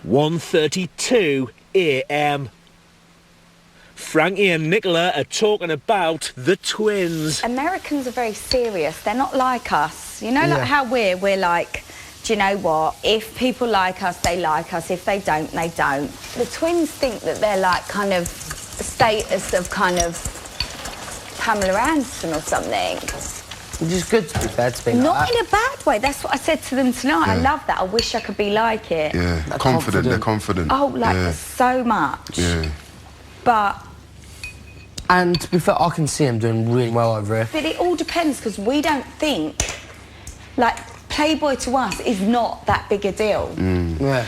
1:32 a.m. Frankie and Nicola are talking about the twins. Americans are very serious. They're not like us. You know, like how we're like, do you know what? If people like us, they like us. If they don't, they don't. The twins think that they're like kind of status of kind of Pamela Anderson or something. Which is good, to be fair, to be like Not that. in a bad way. That's what I said to them tonight. I love that. I wish I could be like it. Yeah, confident. They're confident. Oh, like so much. Yeah. But And to be fair, I can see him doing really well over here. But it all depends, because we don't think, like, Playboy to us is not that big a deal. Yeah.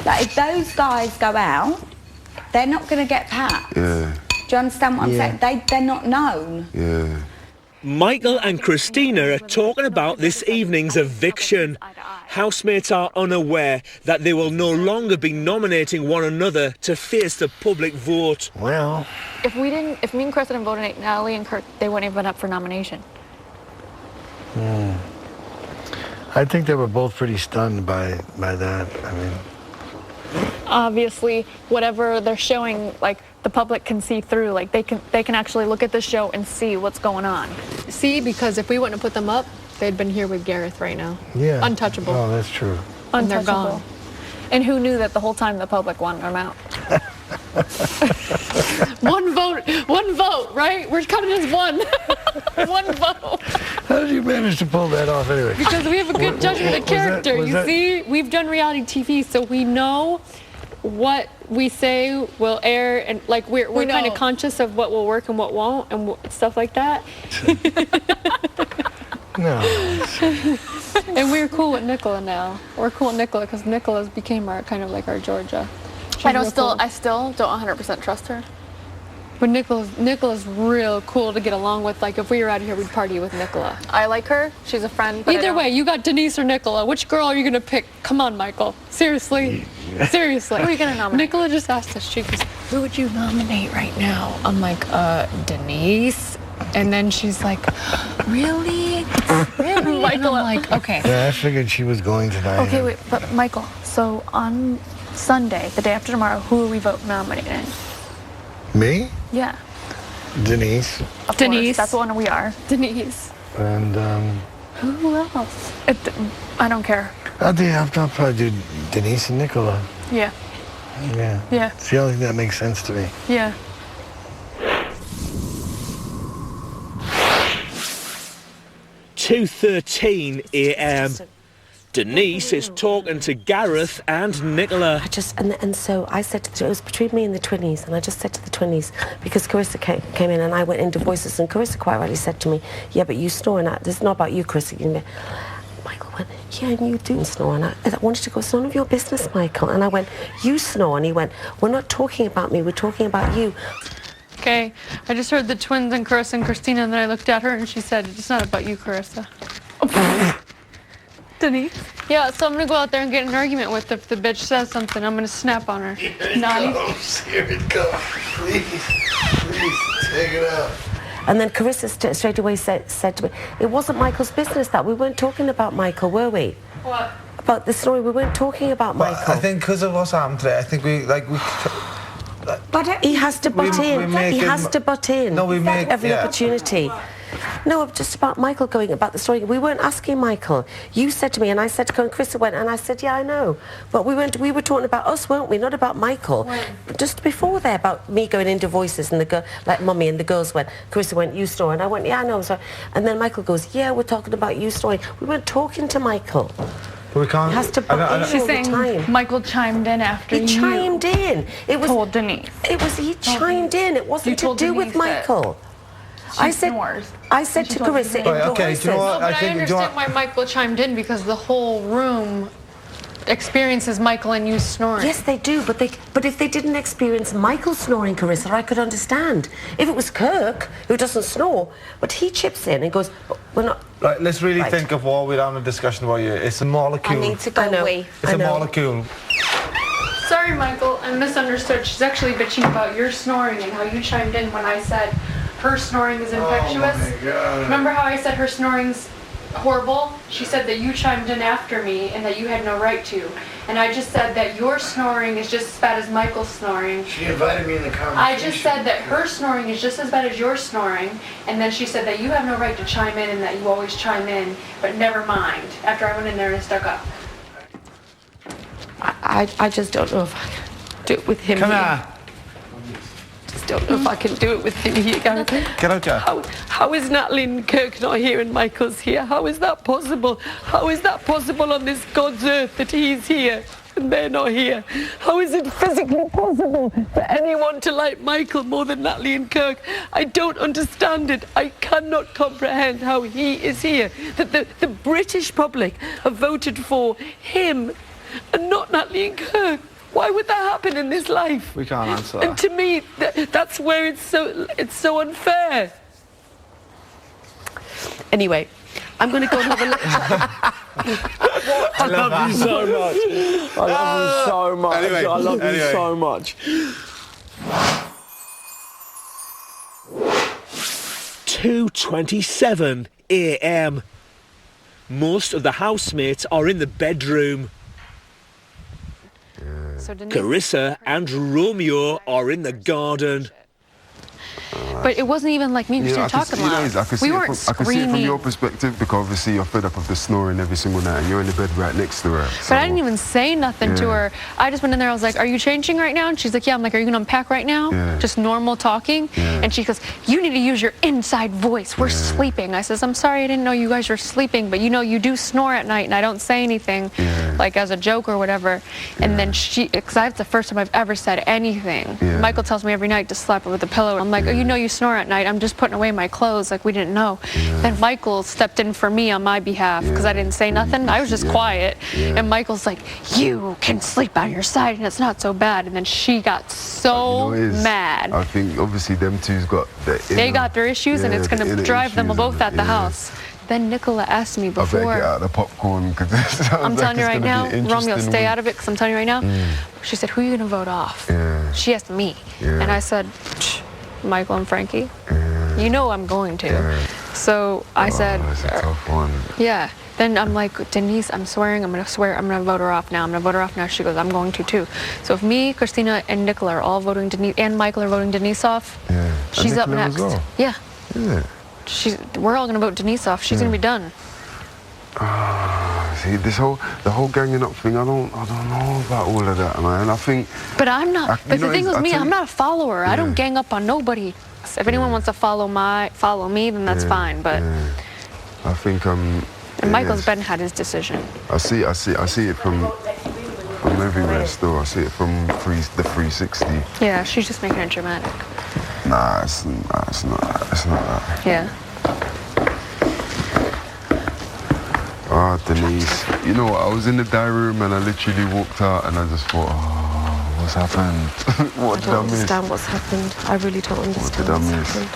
Like, if those guys go out, they're not going to get packed. Yeah. Do you understand what I'm saying? They're not known. Yeah. Michael and Christina are talking about this evening's eviction. Housemates are unaware that they will no longer be nominating one another to face the public vote. Well, If me and Chris didn't vote in Natalie and Kurt, they wouldn't have been up for nomination. I think they were both pretty stunned by that. I mean, Obviously, whatever they're showing, like, the public can see through. Like, they can actually look at the show and see what's going on. See, because if we wouldn't have put them up, they'd been here with Gareth right now. yeah. Untouchable. Oh, that's true. And they're Untouchable. gone. And who knew that the whole time the public wanted them out? One vote, right? We're counting as one. One vote. How did you manage to pull that off anyway? Because we have a good judgment of character. was You that- see, we've done reality TV, so we know what we say will air, and like we're kind of know. conscious of what will work and what won't, and stuff like that. No. And we're cool with Nicola now. We're cool with Nicola because Nicola's became our kind of like our Georgia. She's I real cool. still don't 100% trust her. But Nicola's real cool to get along with. Like if we were out here, we'd party with Nicola. I like her. She's a friend. But Either way, you got Denise or Nicola. Which girl are you gonna pick? Come on, Michael. Seriously. Seriously. Who are you gonna nominate? Nicola just asked us. She goes, Who would you nominate right now? I'm like, Denise. And then she's like, really? Really? And I'm like, okay. Yeah, I figured she was going tonight. Okay, wait, but Michael, so on Sunday, the day after tomorrow, who are we nominating? Me? Yeah. Denise. Of Denise. course, that's the one we are. Denise. And, Who else? I don't care. I'll probably do Denise and Nicola. Yeah. Yeah. Yeah. It's the only thing that makes sense to me. Yeah. 2:13 a.m. Denise is talking to Gareth and Nicola. And so I said to it was between me and the twinnies, and I just said to the twinnies, because Carissa came in and I went into voices, and Carissa quite rightly said to me, yeah, but you snoring at, this is not about you, Carissa. Michael went, yeah, and you do snore. And I wanted to go, it's none of your business, Michael. And I went, you snore. And he went, we're not talking about me, we're talking about you. Okay, I just heard the twins and Carissa and Christina, and then I looked at her and she said, it's not about you, Carissa. Denise? Yeah, so I'm gonna go out there and get in an argument with her. If the bitch says something, I'm gonna snap on her. Here it goes. Please, take it out. And then Carissa straight away said to me, it wasn't Michael's business that. We weren't talking about Michael, were we? What? About the story, we weren't talking about Michael. I think because of what's happened today, I think we. But he has to butt in. He has to butt in. No, we make every opportunity. No, just about Michael going about the story. We weren't asking Michael. You said to me, and I said to Colin, Chris went, and I said, yeah, I know. But we were talking about us, weren't we? Not about Michael. When? Just before there, about me going into voices, and the girl, like Mummy, and the girls went, Chris went, you snore, and I went, yeah, I know. So, and then Michael goes, yeah, we're talking about you snoring. We weren't talking to Michael. We can't. He has to butt in She's all the saying time. Michael chimed in after He chimed in. It was told Denise. He chimed in. It wasn't to do with Michael. I said to Carissa in okay, do you know what? No, but I understand why Michael chimed in, because the whole room experiences Michael and you snoring. Yes, they do, but if they didn't experience Michael snoring, Carissa, I could understand. If it was Kirk, who doesn't snore, but he chips in and goes, we're not... Right, let's really think of what we're having a discussion about here. It's a molecule. I need to go wee. It's a molecule. Sorry, Michael, I misunderstood. She's actually bitching about your snoring and how you chimed in when I said her snoring is infectious. Oh my God. Remember how I said her snoring's horrible? She said that you chimed in after me and that you had no right to. and I just said that your snoring is just as bad as Michael's snoring. She invited me in the conversation. I just said that her snoring is just as bad as your snoring, and then she said that you have no right to chime in and that you always chime in, but never mind, after I went in there and stuck up. I just don't know if I can do it with him. Come here. here. Just don't know if I can do it with him here, Gary. Get out, Joe. How is Natalie and Kirk not here and Michael's here? How is that possible? How is that possible on this God's earth that he's here and they're not here? How is it physically possible for anyone to like Michael more than Natalie and Kirk? I don't understand it. I cannot comprehend how he is here. That the British public have voted for him and not Natalie and Kirk. Why would that happen in this life? We can't answer that. And to me, that's where it's so unfair. Anyway, I'm going to go and have a look. I love you so much. I love you so much. Anyway, I love you so much. 2:27 a.m. Most of the housemates are in the bedroom. So Denise, Carissa and Romeo are in the garden. but it wasn't even like me and Christina talking loud. I can see We it weren't from, I can see it from screaming. your perspective because obviously you're fed up of the snoring every single night and you're in the bed right next to her. But I didn't even say nothing to her. I just went in there. I was like, "Are you changing right now?" And she's like, "Yeah." I'm like, "Are you gonna unpack right now?" Yeah. Just normal talking. Yeah. And she goes, "You need to use your inside voice. We're sleeping." I says, "I'm sorry, I didn't know you guys were sleeping, but you know you do snore at night, and I don't say anything, like as a joke or whatever." And then because that's the first time I've ever said anything. Yeah. Michael tells me every night to slap her with a pillow. I'm like, "Oh, you know you snore at night. I'm just putting away my clothes, like we didn't know." Then Michael stepped in for me on my behalf because I didn't say nothing. I was just quiet. And Michael's like, "You can sleep on your side and it's not so bad." And then she got so mad. I think obviously them two's got They got their issues and it's going to drive them both at the house. Then Nicola asked me I better get before. out the popcorn because I'm telling you right now, Romeo, stay out of it because I'm telling you right now. She said, "Who are you going to vote off?" Yeah. She asked me. Yeah. And I said, "Michael and Frankie." You know I'm going to. So I said, That's a tough one. yeah. Then I'm like, "Denise, I'm swearing, I'm going to swear, I'm going to vote her off now. I'm going to vote her off now." She goes, "I'm going to too." So if me, Christina, and Nicola are all voting Denise, and Michael are voting Denise off, Yeah. she's And up Nicola next. as well? Yeah. Yeah. We're all going to vote Denise off. She's going to be done. See, the whole ganging up thing, I don't know about all of that, man. I think But I'm not. But the thing with me, I'm not a follower. I don't Yeah. gang up on nobody. If anyone wants to follow me, then that's fine. But I think and Michael's been had his decision. I see it from everywhere still. I see it from the 360. Yeah, she's just making it dramatic. Nah, it's not that. Yeah. Ah, Denise. You know what? I was in the diary room and I literally walked out and I just thought, oh, what's happened? What did I I don't miss? understand what's happened. I really don't understand did I what's miss? happened.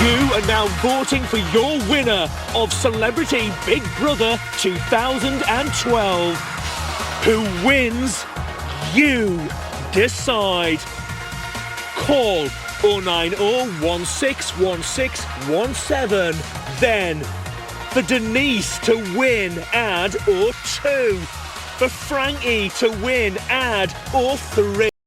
You are now voting for your winner of Celebrity Big Brother 2012. Who wins? You decide. Call 090 161617. Then, for Denise to win, add 02. For Frankie to win, add 03.